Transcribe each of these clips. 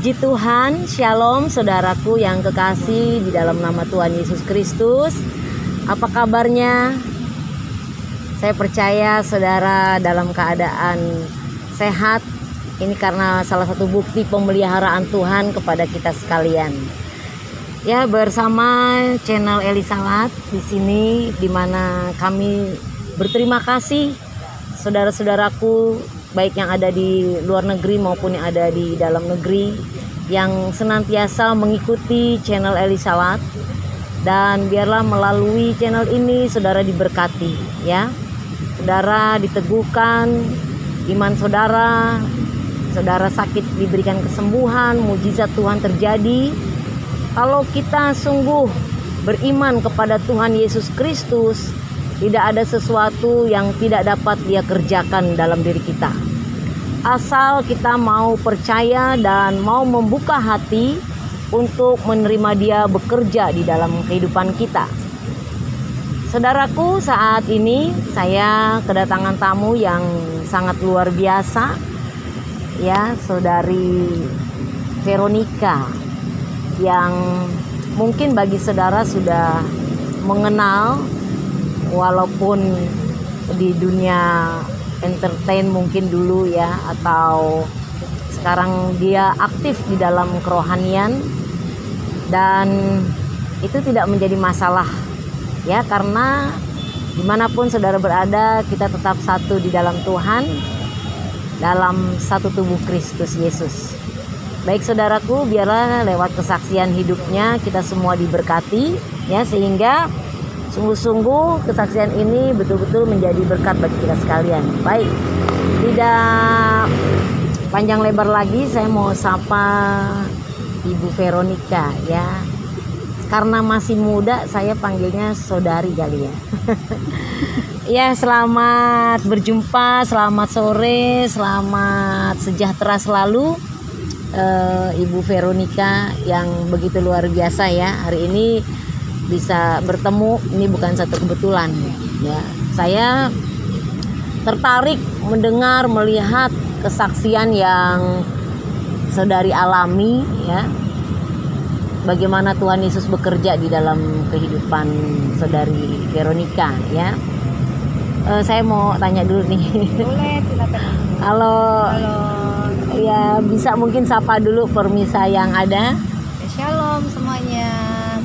Puji Tuhan, Shalom saudaraku yang kekasih di dalam nama Tuhan Yesus Kristus. Apa kabarnya? Saya percaya saudara dalam keadaan sehat. Ini karena salah satu bukti pemeliharaan Tuhan kepada kita sekalian. Ya, bersama channel Elisalat di sini, di mana kami berterima kasih saudara-saudaraku, baik yang ada di luar negeri maupun yang ada di dalam negeri, yang senantiasa mengikuti channel Elisalat. Dan biarlah melalui channel ini saudara diberkati, ya. Saudara diteguhkan, iman saudara, saudara sakit diberikan kesembuhan, mujizat Tuhan terjadi. Kalau kita sungguh beriman kepada Tuhan Yesus Kristus, tidak ada sesuatu yang tidak dapat Dia kerjakan dalam diri kita. Asal kita mau percaya dan mau membuka hati untuk menerima Dia bekerja di dalam kehidupan kita. Saudaraku, saat ini saya kedatangan tamu yang sangat luar biasa, ya, saudari Veronica, yang mungkin bagi saudara sudah mengenal, walaupun di dunia entertain mungkin dulu, ya, atau sekarang dia aktif di dalam kerohanian, dan itu tidak menjadi masalah, ya, karena dimanapun saudara berada, kita tetap satu di dalam Tuhan, dalam satu tubuh Kristus Yesus. Baik saudaraku, biarlah lewat kesaksian hidupnya kita semua diberkati, ya, sehingga sungguh-sungguh kesaksian ini betul-betul menjadi berkat bagi kita sekalian. Baik, tidak panjang lebar lagi, saya mau sapa Ibu Veronica, ya. Karena masih muda, saya panggilnya saudari kali, ya. Ya, selamat berjumpa, selamat sore, selamat sejahtera selalu, Ibu Veronica yang begitu luar biasa, ya. Hari ini bisa bertemu, ini bukan satu kebetulan, ya. Saya tertarik mendengar, melihat kesaksian yang saudari alami, ya, bagaimana Tuhan Yesus bekerja di dalam kehidupan saudari Veronica, ya. Saya mau tanya dulu nih. Boleh, silakan. Halo. Halo. Ya, bisa mungkin sapa dulu permisa yang ada. Shalom semuanya.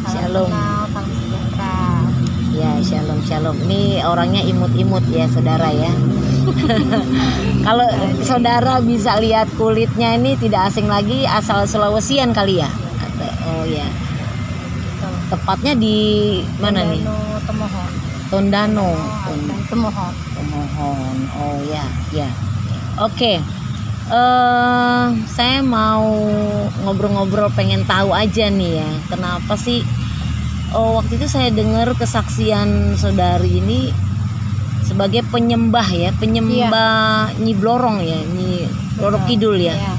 Salam Shalom. kenal, salam sejahtera. Ya, shalom, shalom. Ini orangnya imut-imut, ya, saudara, ya. Kalau saudara bisa lihat kulitnya ini tidak asing lagi, asal Sulawesian kali, ya. Oh, ya. Tepatnya di mana nih? Tomohon. Tondano. Tomohon. Tomohon. Oh, ya, ya. Oke. Saya mau ngobrol-ngobrol, pengen tahu aja nih, ya, kenapa sih waktu itu saya dengar kesaksian saudari ini sebagai penyembah, ya, penyembah Nyi Blorong, ya, Nyi Roro Kidul, ya. Iya.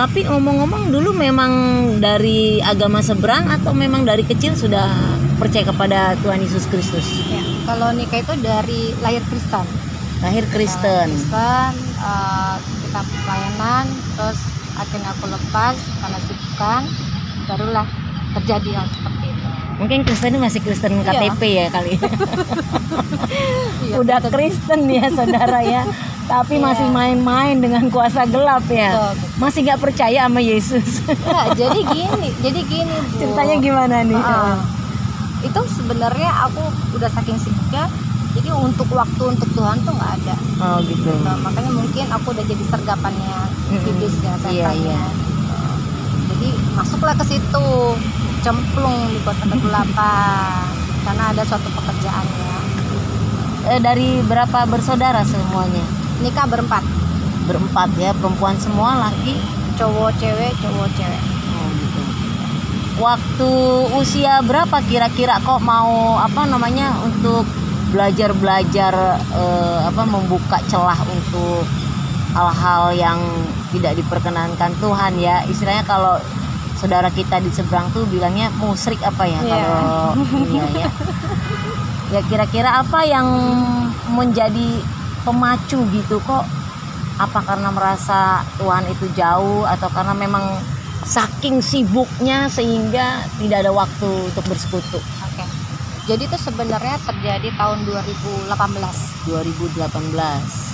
Tapi ngomong-ngomong, dulu memang dari agama seberang atau memang dari kecil sudah percaya kepada Tuhan Yesus Kristus? Ya, kalau nikah itu dari lahir Kristen. Lahir Kristen. Kita pelayanan, terus akhirnya aku lepas karena sibukan, barulah terjadi hal seperti itu. Mungkin Kristen ini masih Kristen KTP, ya, kali. Iya, Udah betul. Kristen, ya, saudara, ya, tapi masih main-main dengan kuasa gelap, ya. Betul. Masih gak percaya sama Yesus. Ya, jadi gini Bu. Ceritanya gimana nih? Itu sebenarnya aku udah saking sibuknya, jadi untuk waktu untuk Tuhan tuh nggak ada. Oh, gitu. Nah, makanya mungkin aku udah jadi sergapannya iblis, ya, setannya. Iya. Jadi masuklah ke situ, cemplung di kota kegelapan karena ada suatu pekerjaannya. Dari berapa bersaudara semuanya? Nikah berempat, Berempat, ya, perempuan semua, laki? cowok cewek. Oh, gitu. Waktu usia berapa kira-kira kok mau untuk belajar membuka celah untuk hal-hal yang tidak diperkenankan Tuhan, ya, istilahnya kalau saudara kita di seberang tuh bilangnya musyrik apa, ya, kalau iya, ya. Ya, kira-kira apa yang menjadi pemacu gitu kok Apa karena merasa Tuhan itu jauh, atau karena memang saking sibuknya sehingga tidak ada waktu untuk bersekutu? Oke. Jadi itu sebenarnya terjadi tahun 2018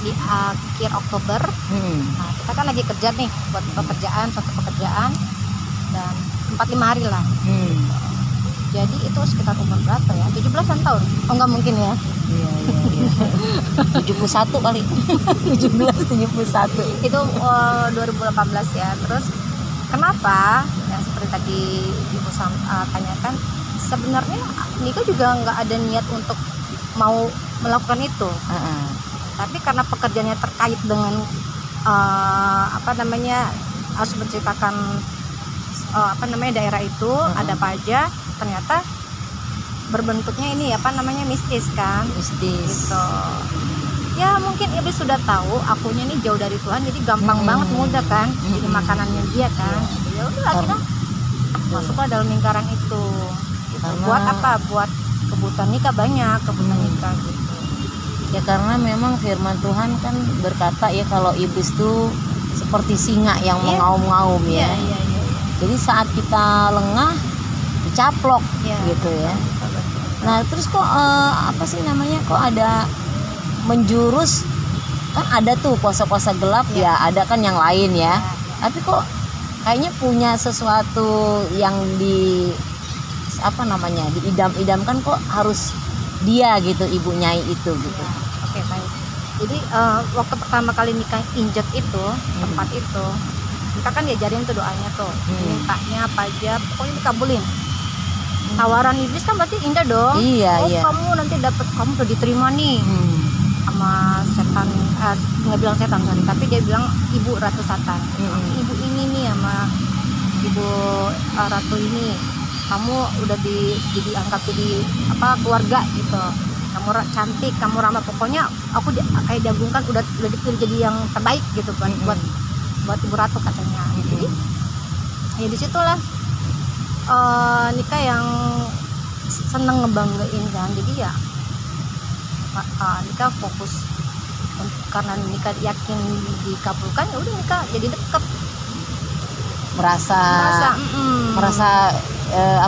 di akhir Oktober. Nah, kita kan lagi kerja nih buat suatu pekerjaan, dan 4-5 hari lah. Jadi itu sekitar umur berapa ya? 17-an tahun. Oh enggak mungkin ya. Iya. 71 kali. 71. Itu 2018 ya. Terus kenapa? Yang seperti tadi Ibu tanyakan, sebenarnya Nika juga nggak ada niat untuk mau melakukan itu. Tapi karena pekerjaannya terkait dengan harus menceritakan daerah itu, ada apa aja, ternyata berbentuknya ini mistis kan. Gitu. Ya mungkin Iblis sudah tahu akunya ini jauh dari Tuhan, jadi gampang banget, mudah kan, jadi makanannya dia kan. Ya udah akhirnya masuklah dalam lingkaran itu. Gitu. Buat apa? Buat kebutuhan Nika, banyak kebutuhan Nika gitu. Ya karena memang firman Tuhan kan berkata ya, kalau iblis tuh seperti singa yang mengaum-ngaum ya. Jadi saat kita lengah dicaplok gitu ya. Nah terus kok kok ada menjurus, kan ada tuh puasa-puasa gelap ya, ada kan yang lain ya. Tapi kok kayaknya punya sesuatu yang diidam-idamkan, kok harus dia gitu, Ibu Nyai itu gitu. Oke, baik. Jadi waktu pertama kali nikah injek itu, tempat itu, kita kan diajarin tuh doanya tuh, mintanya apa aja pokoknya dikabulin. Tawaran iblis kan berarti indah dong. Iya. Kamu nanti kamu udah diterima nih sama setan, nggak bilang setan sorry, tapi dia bilang ibu ratu satan. Ibu ini nih sama ibu ratu ini, kamu udah dianggap jadi keluarga gitu. Kamu cantik, kamu ramah, pokoknya aku kayak diagungkan, udah dipilih jadi yang terbaik gitu kan, buat ibu ratu katanya. Jadi ya disitulah Nika yang seneng ngebanggain kan. Jadi ya Nika fokus, karena Nika yakin dikabulkan, ya udah Nika jadi deket, merasa bisa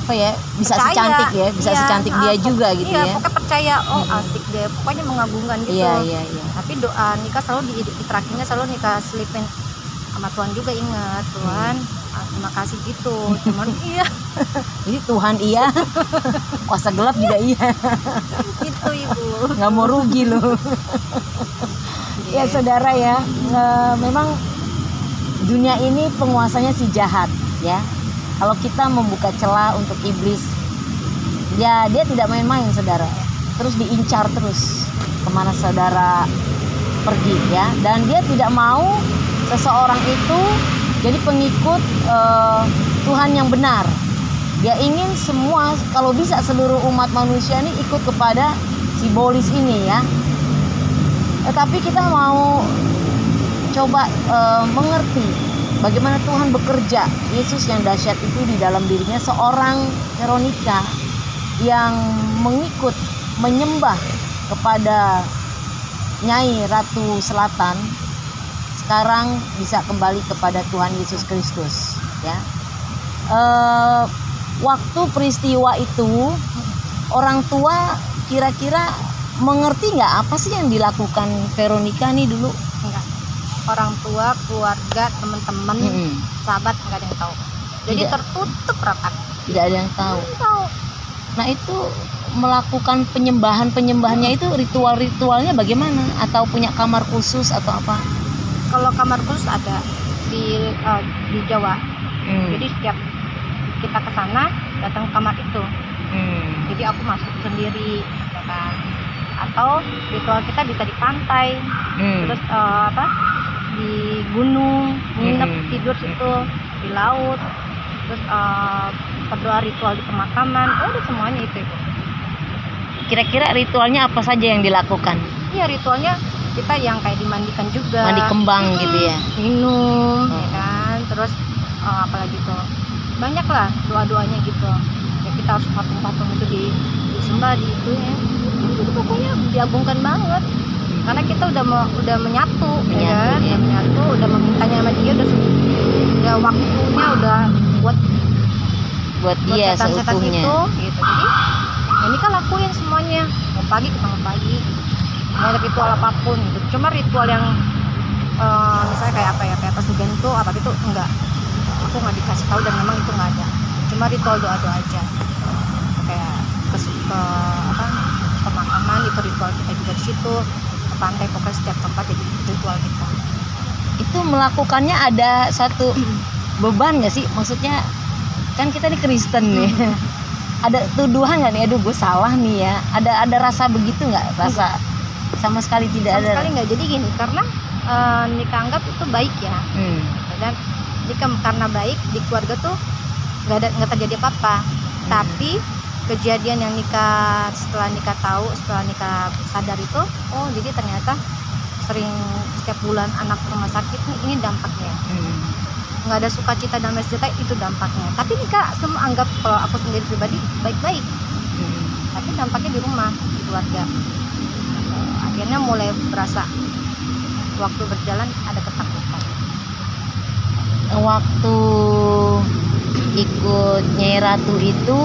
percaya, secantik ya, bisa secantik dia juga gitu ya. Pokoknya percaya, asik deh, pokoknya mengagumkan gitu. Iya. Tapi doa Nika selalu di terakhirnya selalu Nika selipin sama Tuhan juga, ingat Tuhan, terima kasih gitu. Cuman jadi Tuhan iya, kuasa gelap juga iya. Itu Ibu, nggak mau rugi loh. Ya saudara ya, memang dunia ini penguasanya si jahat ya. Kalau kita membuka celah untuk iblis, ya dia tidak main-main saudara. Terus diincar terus kemana saudara pergi ya. Dan dia tidak mau seseorang itu jadi pengikut Tuhan yang benar. Dia ingin semua, kalau bisa seluruh umat manusia ini ikut kepada si Iblis ini ya. Tetapi kita mau coba mengerti bagaimana Tuhan bekerja. Yesus yang dahsyat itu di dalam dirinya seorang Veronika yang mengikut, menyembah kepada Nyai Ratu Selatan, sekarang bisa kembali kepada Tuhan Yesus Kristus ya. Waktu peristiwa itu orang tua kira-kira mengerti nggak apa sih yang dilakukan Veronika nih dulu? Enggak. Orang tua, keluarga, teman-teman, sahabat nggak ada yang tahu. Jadi tertutup rapat. Tidak ada yang tahu. Nah itu melakukan penyembahannya itu ritualnya bagaimana? Atau punya kamar khusus atau apa? Kalau kamar khusus ada di Jawa. Jadi setiap kita ke sana datang ke kamar itu. Jadi aku masuk sendiri, ya kan? Atau ritual kita bisa di pantai, terus di gunung, nginep tidur situ, di laut, terus berdoa ritual di pemakaman, udah semuanya itu. Kira-kira ritualnya apa saja yang dilakukan? Iya, ritualnya kita yang kayak dimandikan juga, mandi kembang gitu ya, minum, ya kan, terus apalagi tuh banyak lah doa-doanya gitu ya. Kita harus patung-patung itu disembah di itu ya. Itu pokoknya diagungkan banget. karena kita udah menyatu, ya kan? Ya. Udah menyatu, udah memintanya sama dia, udah waktunya udah buat dia setan-setan seutuhnya. itu gitu. Jadi ya ini kan lakuin semuanya, mau pagi kita mau pagi, mau ritual apapun gitu. Cuma ritual yang misalnya kayak apa ya, kayak pesugihan itu apa itu enggak, aku nggak dikasih tahu dan memang itu nggak ada. Cuma ritual doa aja, kayak ke pemakaman itu ritual kita juga di situ, ke pantai, pokoknya setiap tempat jadi ritual kita. Itu melakukannya ada satu beban nggak sih? Maksudnya kan kita ini Kristen nih. Ada tuduhan nggak nih? Aduh, gue salah nih ya. Ada rasa begitu nggak? Rasa sama sekali tidak Sama ada. sekali nggak. Jadi gini, karena nikah anggap itu baik ya. Dan jika karena baik di keluarga tuh nggak terjadi apa-apa. Tapi kejadian yang setelah nikah sadar itu, oh jadi ternyata sering setiap bulan anak rumah sakit ini dampaknya. Nggak ada sukacita dan mesjita, itu dampaknya. Tapi nikah semua anggap, kalau aku sendiri pribadi baik-baik, tapi dampaknya di rumah, di keluarga. Akhirnya mulai berasa waktu berjalan ada ketakutan. Waktu ikut Nyai Ratu itu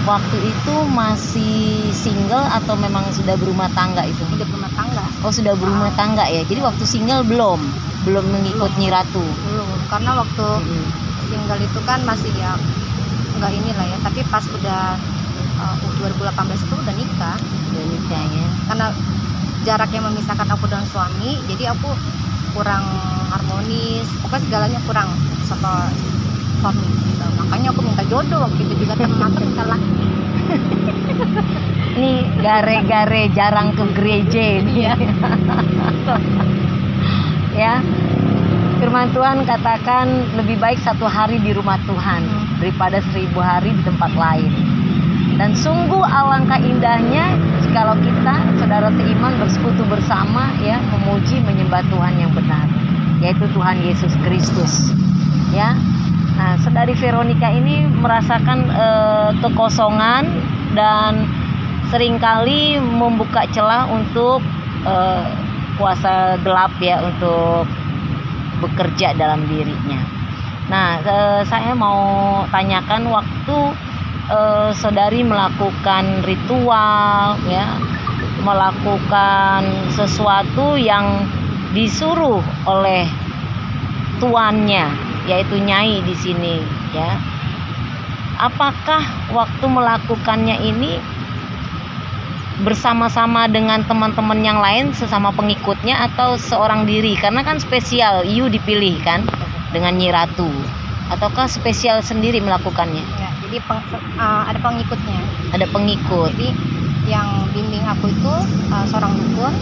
waktu itu masih single atau memang sudah berumah tangga itu? Udah berumah tangga. Oh, sudah berumah tangga ya. Jadi waktu single belum mengikut Nyai Ratu. Belum, karena waktu single itu kan masih ya nggak inilah ya. Tapi pas udah 2018 itu udah nikah. Udah nikah ya. Karena jarak yang memisahkan aku dan suami, jadi aku kurang harmonis. Pokoknya segalanya kurang sama suami gitu. Makanya aku minta jodoh waktu itu juga, temen aku minta laki. Ini gare-gare jarang ke gereja ini ya. Ya, firman Tuhan katakan lebih baik 1 hari di rumah Tuhan daripada 1000 hari di tempat lain. Dan sungguh alangkah indahnya jikalau kita, saudara seiman, bersekutu bersama ya, memuji menyembah Tuhan yang benar, yaitu Tuhan Yesus Kristus. Ya. Nah, saudari Veronica ini merasakan kekosongan dan seringkali membuka celah untuk kuasa gelap ya, untuk bekerja dalam dirinya. Nah, saya mau tanyakan waktu saudari melakukan ritual ya, melakukan sesuatu yang disuruh oleh tuannya, yaitu nyai di sini ya. Apakah waktu melakukannya ini bersama-sama dengan teman-teman yang lain sesama pengikutnya atau seorang diri? Karena kan spesial you dipilih kan dengan Nyai Ratu, ataukah spesial sendiri melakukannya? Ya, jadi ada pengikutnya. Ada pengikut. Jadi yang bimbing aku itu seorang dukun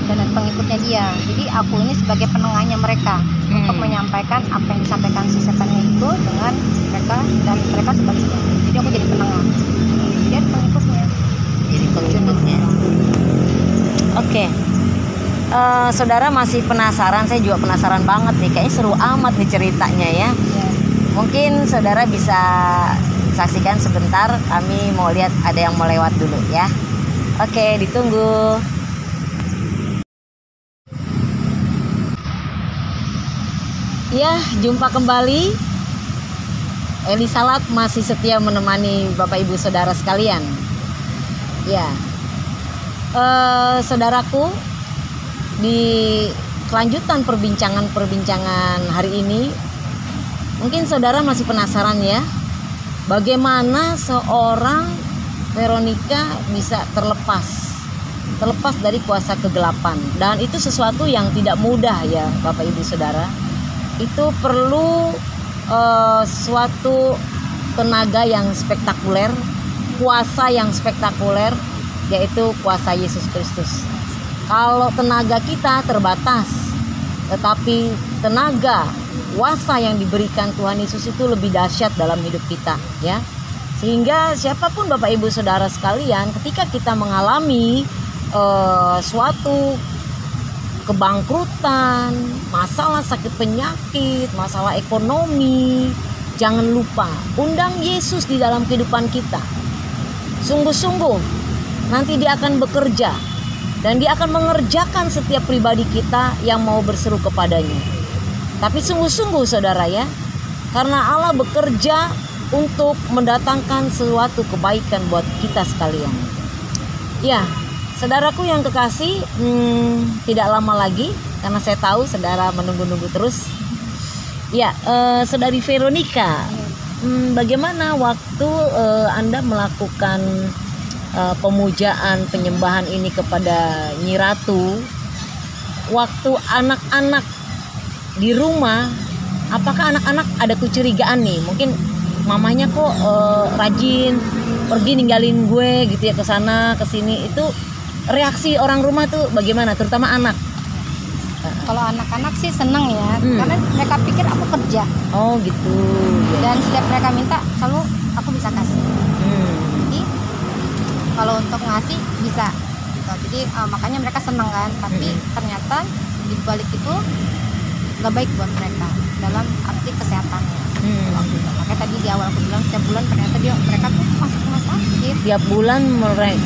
dan ada pengikutnya dia. Jadi aku ini sebagai penengahnya mereka untuk menyampaikan apa yang disampaikan si setannya itu dengan mereka, dan mereka sebaliknya. Jadi aku jadi penengah. Dia pengikutnya. Jadi pengikutnya. Oke. Saudara masih penasaran, saya juga penasaran banget nih. Kayaknya seru amat nih ceritanya ya. Mungkin saudara bisa saksikan sebentar, kami mau lihat ada yang mau lewat dulu ya. Oke, ditunggu. Ya, jumpa kembali. Eli Salat masih setia menemani Bapak Ibu Saudara sekalian. Ya, saudaraku, di kelanjutan perbincangan hari ini, mungkin saudara masih penasaran ya, bagaimana seorang Veronica bisa terlepas dari kuasa kegelapan. Dan itu sesuatu yang tidak mudah ya Bapak Ibu Saudara. Itu perlu suatu tenaga yang spektakuler, kuasa yang spektakuler, yaitu kuasa Yesus Kristus. Kalau tenaga kita terbatas, tetapi tenaga kuasa yang diberikan Tuhan Yesus itu lebih dahsyat dalam hidup kita ya. Sehingga siapapun Bapak Ibu Saudara sekalian, ketika kita mengalami suatu kebangkrutan, masalah sakit penyakit, masalah ekonomi, jangan lupa undang Yesus di dalam kehidupan kita. Sungguh-sungguh nanti dia akan bekerja dan dia akan mengerjakan setiap pribadi kita yang mau berseru kepadanya. Tapi sungguh-sungguh saudara ya, karena Allah bekerja untuk mendatangkan suatu kebaikan buat kita sekalian. Ya, saudaraku yang kekasih, tidak lama lagi, karena saya tahu saudara menunggu-nunggu terus. Ya, saudari Veronica, bagaimana waktu Anda melakukan pemujaan, penyembahan ini kepada Nyi Ratu? Waktu anak-anak di rumah, apakah anak-anak ada kecurigaan nih? Mungkin mamanya kok rajin pergi ninggalin gue gitu ya, ke sana ke sini. Itu reaksi orang rumah tuh bagaimana, terutama anak? Kalau anak-anak sih seneng ya, karena mereka pikir aku kerja. Oh gitu. Dan setiap mereka minta selalu aku bisa kasih. Jadi kalau untuk ngasih bisa gitu. Jadi makanya mereka seneng kan. Tapi ternyata di balik itu nggak baik buat mereka dalam arti kesehatannya. Makanya tadi di awal aku bilang setiap bulan ternyata mereka tuh masuk rumah sakit. Tiap bulan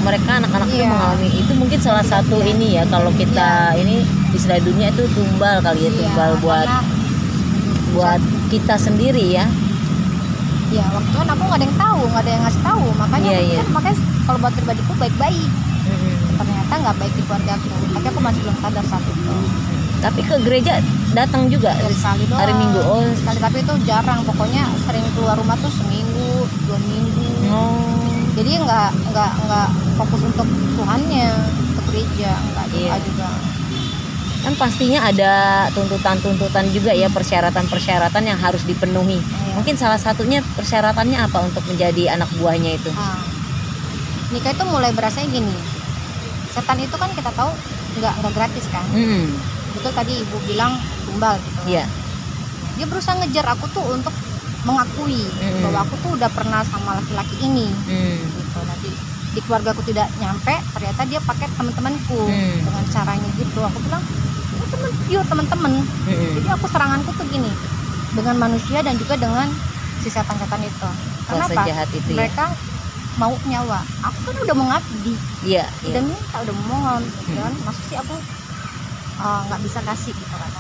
mereka anak-anak itu mengalami itu. Mungkin salah satu ini ya, kalau kita ini istilah dunia itu tumbal kali ya, tumbal buat kita sendiri ya. Ya waktu itu kan aku nggak ada yang tahu, nggak ada yang ngasih tahu, makanya makanya kalau buat pribadiku baik-baik. Ternyata nggak baik di keluarga aku, tapi aku masih belum sadar saat itu. Tapi ke gereja datang juga ya, sekali doang, hari Minggu. Oh sekali, tapi itu jarang, pokoknya sering keluar rumah tuh seminggu 2 minggu. Jadi nggak fokus untuk Tuhannya, untuk gereja, nggak juga. Kan pastinya ada tuntutan-tuntutan juga ya, persyaratan-persyaratan yang harus dipenuhi. Mungkin salah satunya persyaratannya apa untuk menjadi anak buahnya itu? Nikah itu mulai berasanya gini, setan itu kan kita tahu nggak gratis kan. Betul tadi ibu bilang tumbal gitu. Iya. Dia berusaha ngejar aku tuh untuk mengakui bahwa aku tuh udah pernah sama laki-laki ini. Gitu. Nanti di keluarga aku tidak nyampe, ternyata dia pakai teman-temanku dengan caranya gitu. Aku bilang teman-teman. Jadi aku seranganku tuh gini, dengan manusia dan juga dengan si setan-setan itu. Kenapa? Itu, mereka mau nyawa. Aku kan udah mengabdi. Udah minta, udah memohon. Dan maksud sih aku nggak bisa kasih gitu kan.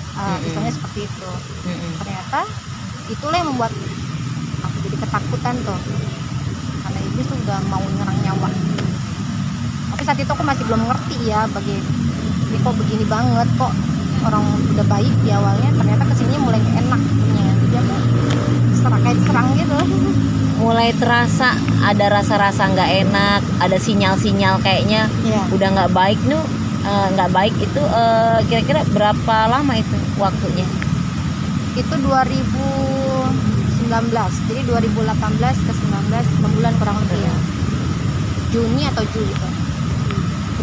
Misalnya seperti itu. Ternyata itulah yang membuat aku jadi ketakutan tuh, karena iblis tuh udah mau nyerang nyawa. Tapi saat itu aku masih belum ngerti ya, ini kok begini banget, kok orang udah baik di awalnya, ternyata kesini mulai gak enak punya. Jadi aku serang gitu. Mulai terasa ada rasa-rasa nggak enak, ada sinyal-sinyal kayaknya udah nggak baik nggak baik itu. Kira-kira berapa lama itu waktunya? Itu 2019, jadi 2018 ke 19 6 bulan kurang lebih ya. Juni atau Juli itu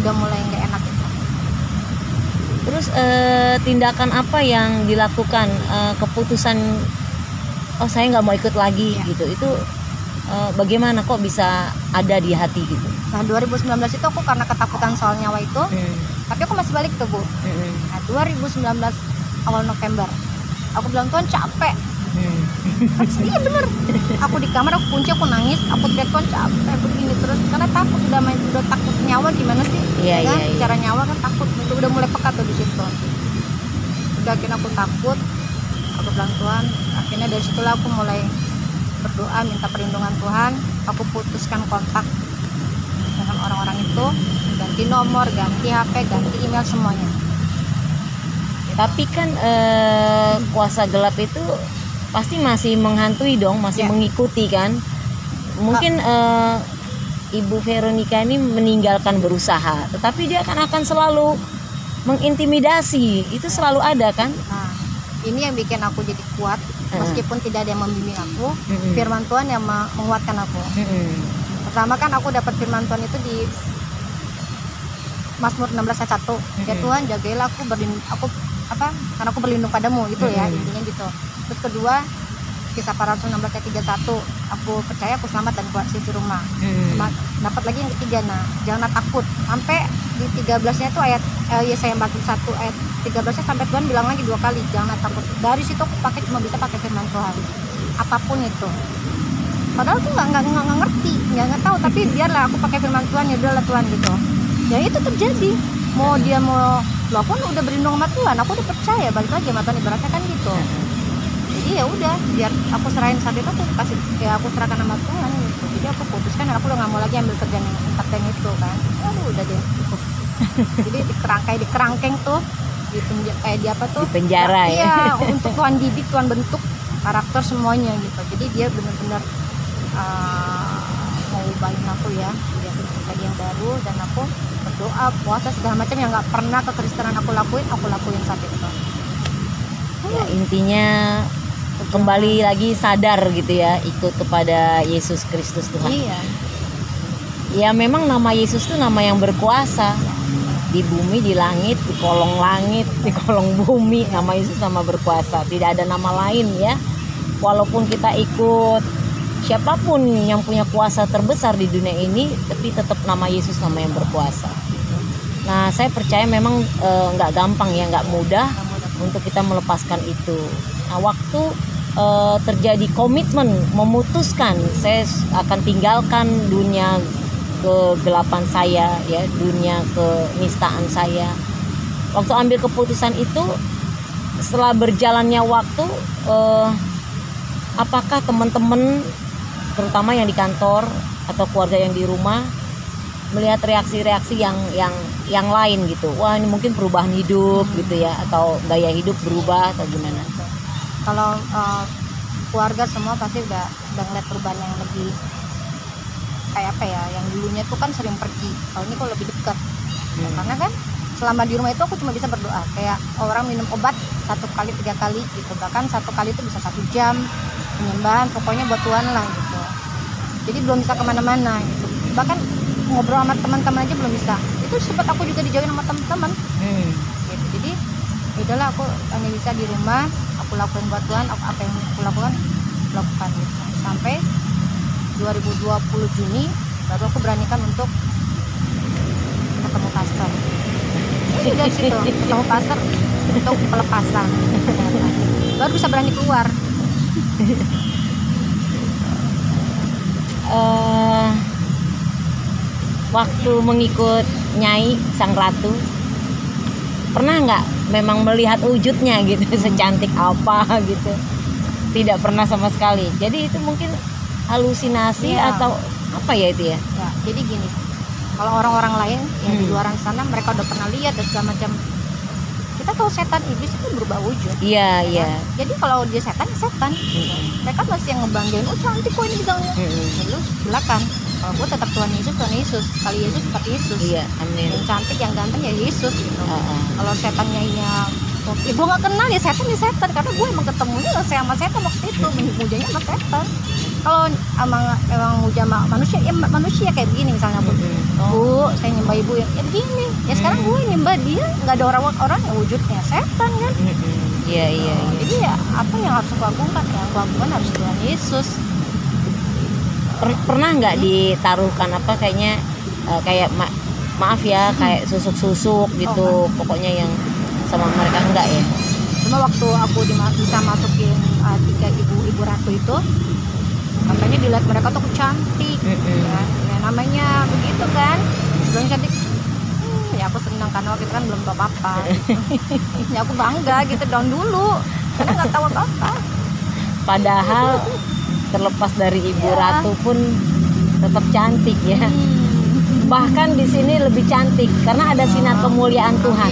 udah mulai nggak enak itu. Terus tindakan apa yang dilakukan, keputusan saya nggak mau ikut lagi gitu, itu bagaimana kok bisa ada di hati gitu? Nah 2019 itu aku karena ketakutan soal nyawa itu, tapi aku masih balik tuh Bu. Nah 2019 awal November aku bilang, Tuhan capek. Iya bener, aku di kamar, aku kunci, aku nangis, aku teriak, Tuhan capek begini terus, karena takut, udah takut nyawa gimana sih? Cara nyawa kan takut, itu udah mulai pekat tuh di situ. Udah akhirnya aku takut, aku bilang Tuhan, akhirnya dari situlah aku mulai berdoa minta perlindungan Tuhan. Aku putuskan kontak dengan orang-orang itu, ganti nomor, ganti HP, ganti email, semuanya. Tapi kan kuasa gelap itu pasti masih menghantui dong, masih mengikuti kan. Mungkin Ibu Veronica ini meninggalkan berusaha, tetapi dia akan selalu mengintimidasi, itu selalu ada kan. Nah, ini yang bikin aku jadi kuat, meskipun tidak ada yang membimbing aku. Firman Tuhan yang menguatkan aku. Pertama kan aku dapat firman Tuhan itu di Mazmur 16 ayat 1. Ya Tuhan, jagailah aku, karena aku berlindung padamu, itu ya intinya gitu. Terus kedua, Kisah Para Rasul 16 ayat 31, aku percaya aku selamat dan keluar sisi rumah. Dapat lagi yang ketiga, nah jangan takut. Sampai di 13-nya itu ayat Yesaya 41 ayat 13-nya sampai Tuhan bilang lagi 2 kali jangan takut. Dari situ aku cuma bisa pakai firman Tuhan, apapun itu. padahal tuh nggak ngerti, nggak tahu, tapi biarlah aku pakai firman Tuhan, ya udahlah Tuhan gitu. Ya itu terjadi, mau dia mau lo, aku udah berlindung sama Tuhan, aku udah percaya, balik lagi sama Tuhan, ibaratnya kan gitu. Jadi ya udah, biar aku serahin saat itu, aku kasih, ya aku serahkan sama Tuhan gitu. Jadi aku putuskan, dan aku udah nggak mau lagi ambil kerjaan yang part-time itu kan. Aduh udah deh cukup. Jadi di kerangkeng tuh, kayak di apa tuh, di penjara ya. Iya, untuk Tuhan didik, Tuhan bentuk karakter semuanya gitu. Jadi dia benar-benar mau ubahin aku ya, dia pribadi yang baru, dan aku berdoa, puasa segala macam yang nggak pernah kekristenan aku lakuin saat itu. Ya, intinya kembali lagi sadar gitu ya, ikut kepada Yesus Kristus Tuhan. Iya. Ya memang nama Yesus itu nama yang berkuasa. Di bumi, di langit, di kolong langit, di kolong bumi, nama Yesus nama berkuasa. Tidak ada nama lain ya. Walaupun kita ikut siapapun yang punya kuasa terbesar di dunia ini, tapi tetap nama Yesus nama yang berkuasa. Nah, saya percaya memang nggak gampang ya, nggak mudah untuk kita melepaskan itu. Nah, waktu terjadi komitmen, memutuskan saya akan tinggalkan dunia kegelapan saya ya, dunia kenistaan saya. Waktu ambil keputusan itu, setelah berjalannya waktu, apakah teman-teman terutama yang di kantor atau keluarga yang di rumah melihat reaksi-reaksi yang lain gitu? Wah, ini mungkin perubahan hidup gitu ya, atau gaya hidup berubah atau gimana? Kalau keluarga semua pasti udah ngeliat perubahan yang lebih kayak apa ya, yang dulunya tuh kan sering pergi, kalau ini kok lebih dekat. Karena kan selama di rumah itu aku cuma bisa berdoa, kayak orang minum obat 1 kali 3 kali gitu, bahkan 1 kali itu bisa 1 jam penyembahan, pokoknya buat Tuhan lah gitu. Jadi belum bisa kemana-mana gitu, bahkan ngobrol sama teman-teman aja belum bisa. Itu sempat aku juga dijauhin sama teman-teman gitu. Jadi udahlah, aku hanya bisa di rumah, aku lakuin buat Tuhan, apa yang aku lakukan gitu. Sampai 2020 Juni baru aku beranikan untuk ketemu pastor. Ini dari situ ketemu pastor untuk pelepasan, baru bisa berani keluar. Waktu mengikut Nyai Sang Ratu, pernah nggak memang melihat wujudnya gitu, secantik apa gitu? Tidak pernah sama sekali. Jadi itu mungkin halusinasi ya, atau apa ya itu ya? Ya, jadi gini, kalau orang-orang lain yang di luar sana mereka udah pernah lihat dan segala macam. Kita tahu setan iblis itu berubah wujud. Iya, iya. Jadi kalau dia setan, setan. Mereka masih yang ngebanggain, oh cantik kok ini misalnya. Lu silakan. Kalau gue tetap Tuhan Yesus. Sekali Yesus tetap Yesus. Iya, amin. Yang cantik, yang ganteng ya Yesus gitu. Kalau setannya gue gak kenal ya setan, karena gue emang ketemunya sama setan waktu itu, mujanya sama setan. Kalau emang muja manusia, ya manusia kayak begini misalnya, Bu, saya nyembah ibu ya begini. Ya sekarang gue nyembah dia, nggak ada orang yang wujudnya setan kan. Iya. Jadi ya apa yang harus aku lakukan? Ya aku lakukan harus Tuhan Yesus. Pernah nggak ditaruhkan apa kayaknya kayak maaf ya, kayak susuk-susuk gitu, pokoknya yang sama mereka enggak ya? Cuma waktu aku bisa masukin 3 ibu ratu itu, katanya dilihat mereka tuh aku cantik, ya namanya begitu kan, sebelum cantik, ya aku senang karena waktu itu kan belum tahu apa-apa, ya aku bangga gitu down dulu, karena nggak tahu apa-apa. Padahal terlepas dari ibu ratu pun tetap cantik ya. Bahkan di sini lebih cantik karena ada sinar kemuliaan Tuhan.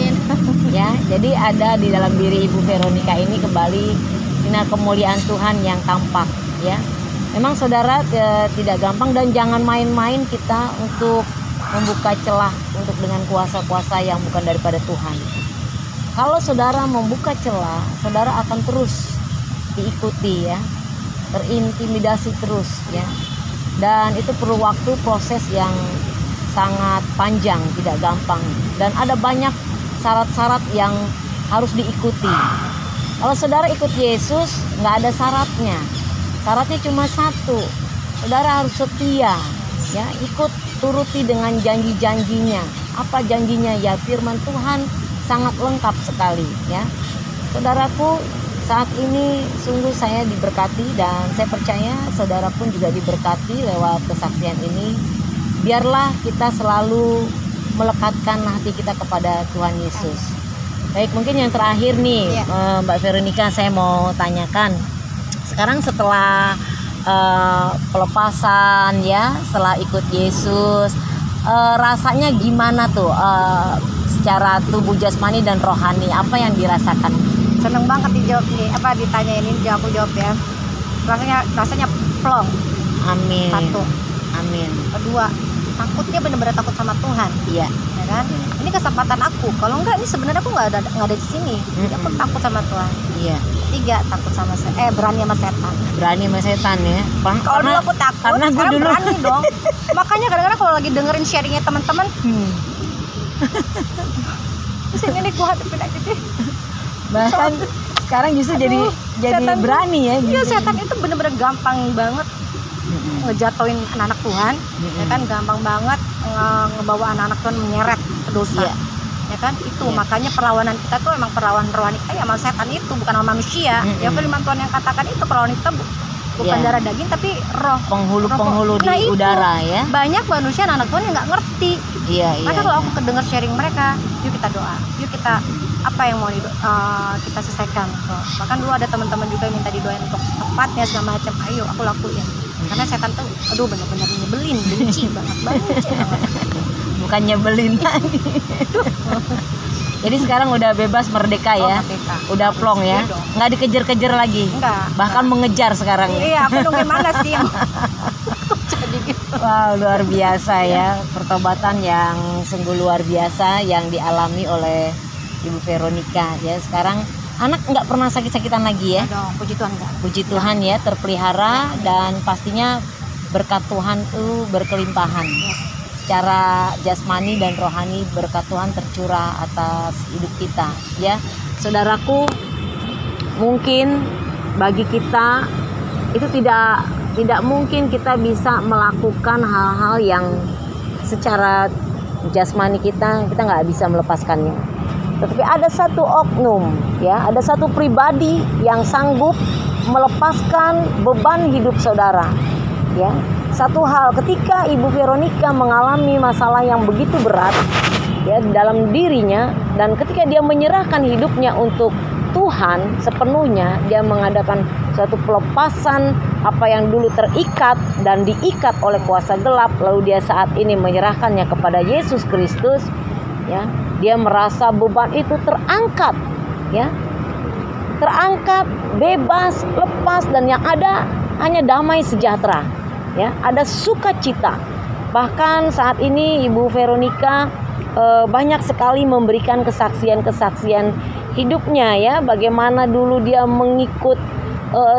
Ya, jadi ada di dalam diri Ibu Veronica ini kembali sinar kemuliaan Tuhan yang tampak ya. Memang saudara tidak gampang, dan jangan main-main kita untuk membuka celah untuk dengan kuasa-kuasa yang bukan daripada Tuhan. Kalau saudara membuka celah, saudara akan terus diikuti ya, terintimidasi terus ya. Dan itu perlu waktu, proses yang sangat panjang, tidak gampang, dan ada banyak syarat-syarat yang harus diikuti. Kalau saudara ikut Yesus, nggak ada syaratnya. Syaratnya cuma satu, saudara harus setia, ya, ikut turuti dengan janji-janjinya. Apa janjinya? Ya firman Tuhan sangat lengkap sekali, ya. Saudaraku, saat ini sungguh saya diberkati, dan saya percaya saudara pun juga diberkati lewat kesaksian ini. Biarlah kita selalu melekatkan hati kita kepada Tuhan Yesus. Baik, mungkin yang terakhir nih, Mbak Veronica, saya mau tanyakan. Sekarang setelah pelepasan ya, setelah ikut Yesus, rasanya gimana tuh secara tubuh jasmani dan rohani, apa yang dirasakan? Seneng banget dijawab nih, ditanyain ini, aku jawab ya. Rasanya plong. Amin. Satu. Amin. Kedua, takutnya benar-benar takut sama Tuhan. Iya. Ya kan? Ini kesempatan aku. Kalau enggak, ini sebenarnya aku nggak ada di sini. Jadi aku takut sama Tuhan. Iya. Ketiga, takut sama berani sama setan. Berani sama setan ya. Kalau dulu aku takut, karena sekarang dulu berani dong. Makanya kadang-kadang kalau lagi dengerin sharingnya teman-teman, terus ini gue hadapin aja deh. Bahkan sekarang justru jadi setan, berani ya. Iya, setan itu bener-bener gampang banget ngejatuhin anak-anak Tuhan, ya kan, gampang banget ngebawa anak-anak Tuhan menyeret ke dosa. Ya kan, itu makanya perlawanan kita tuh emang perlawanan rohani kita ya sama setan itu, bukan sama manusia. Ya firman Tuhan yang katakan itu perlawanan kita bukan darah daging tapi roh, penghulu di itu, udara ya. Banyak manusia anak Tuhan yang nggak ngerti. Maka kalau aku kedengar sharing mereka, yuk kita doa, yuk kita apa yang mau kita selesaikan. Bahkan dulu ada teman-teman juga yang minta didoain untuk tempatnya segala macam. Ayo aku lakuin. Karena setan tuh aduh benar-benar nyebelin, benci banget. Bukan nyebelin lagi. Jadi sekarang udah bebas, merdeka ya. Merdeka. Udah plong ya. Nggak dikejar-kejar lagi. Enggak. Bahkan mengejar sekarang. Iya, aku nungguin mana sih yang jadi gitu. Wow, luar biasa ya. Pertobatan yang sungguh luar biasa yang dialami oleh Ibu Veronica ya. Sekarang anak nggak pernah sakit-sakitan lagi ya. Aduh, puji Tuhan enggak. Puji Tuhan ya, terpelihara dan pastinya berkat Tuhan itu berkelimpahan. Secara jasmani dan rohani berkat Tuhan tercurah atas hidup kita ya. Saudaraku, mungkin bagi kita itu tidak mungkin kita bisa melakukan hal-hal yang secara jasmani kita nggak bisa melepaskannya. Tetapi ada satu oknum ya, ada satu pribadi yang sanggup melepaskan beban hidup saudara ya. Satu hal, ketika Ibu Veronica mengalami masalah yang begitu berat ya dalam dirinya, dan ketika dia menyerahkan hidupnya untuk Tuhan sepenuhnya, dia mengadakan suatu pelepasan apa yang dulu terikat dan diikat oleh kuasa gelap, lalu dia saat ini menyerahkannya kepada Yesus Kristus ya. Dia merasa beban itu terangkat ya, terangkat, bebas, lepas, dan yang ada hanya damai sejahtera ya, ada sukacita. Bahkan saat ini Ibu Veronica banyak sekali memberikan kesaksian-kesaksian hidupnya ya, bagaimana dulu dia mengikut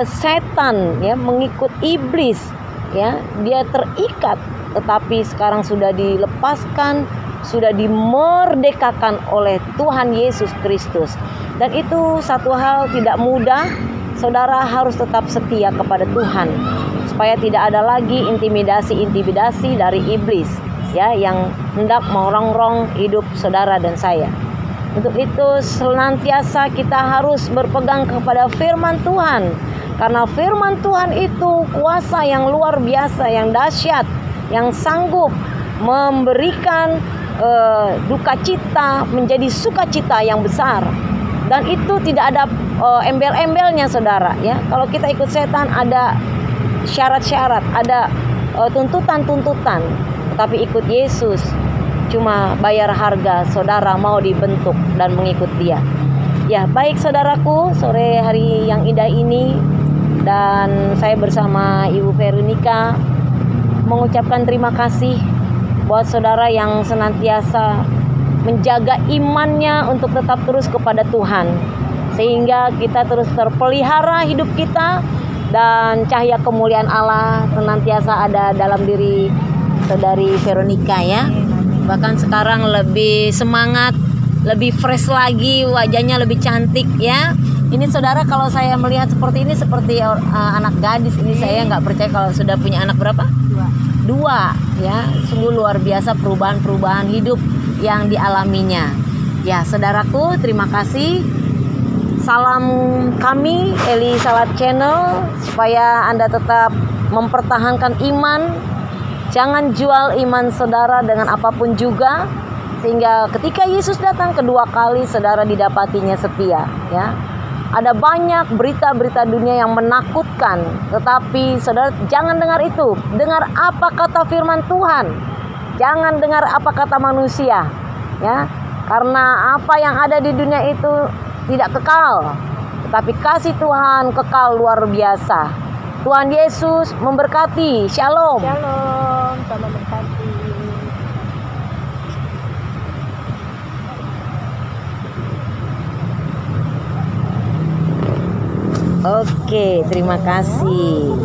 setan ya, mengikut iblis ya, dia terikat, tetapi sekarang sudah dilepaskan, sudah dimerdekakan oleh Tuhan Yesus Kristus. Dan itu satu hal tidak mudah. Saudara harus tetap setia kepada Tuhan supaya tidak ada lagi intimidasi dari iblis ya yang hendak merongrong hidup saudara dan saya. Untuk itu senantiasa kita harus berpegang kepada firman Tuhan, karena firman Tuhan itu kuasa yang luar biasa, yang dahsyat, yang sanggup memberikan duka cita menjadi sukacita yang besar. Dan itu tidak ada embel-embelnya saudara ya. Kalau kita ikut setan ada syarat-syarat, ada tuntutan-tuntutan. Tapi ikut Yesus cuma bayar harga, saudara mau dibentuk dan mengikut dia. Ya, baik saudaraku, sore hari yang indah ini dan saya bersama Ibu Veronica mengucapkan terima kasih buat saudara yang senantiasa menjaga imannya untuk tetap terus kepada Tuhan, sehingga kita terus terpelihara hidup kita dan cahaya kemuliaan Allah senantiasa ada dalam diri saudari Veronica ya. Bahkan sekarang lebih semangat, lebih fresh lagi, wajahnya lebih cantik ya. Ini saudara, kalau saya melihat seperti ini seperti anak gadis ini, saya nggak percaya kalau sudah punya anak berapa? Dua ya. Sungguh luar biasa perubahan hidup yang dialaminya. Ya saudaraku, terima kasih. salam kami Eli Salat Channel, supaya Anda tetap mempertahankan iman. Jangan jual iman saudara dengan apapun juga, sehingga ketika Yesus datang kedua kali saudara didapatinya setia, ya. Ada banyak berita-berita dunia yang menakutkan, tetapi saudara jangan dengar itu. Dengar apa kata firman Tuhan. Jangan dengar apa kata manusia, ya. Karena apa yang ada di dunia itu tidak kekal, tetapi kasih Tuhan kekal luar biasa. Tuhan Yesus memberkati. Shalom. Shalom, Tuhan memberkati. Oke, terima kasih.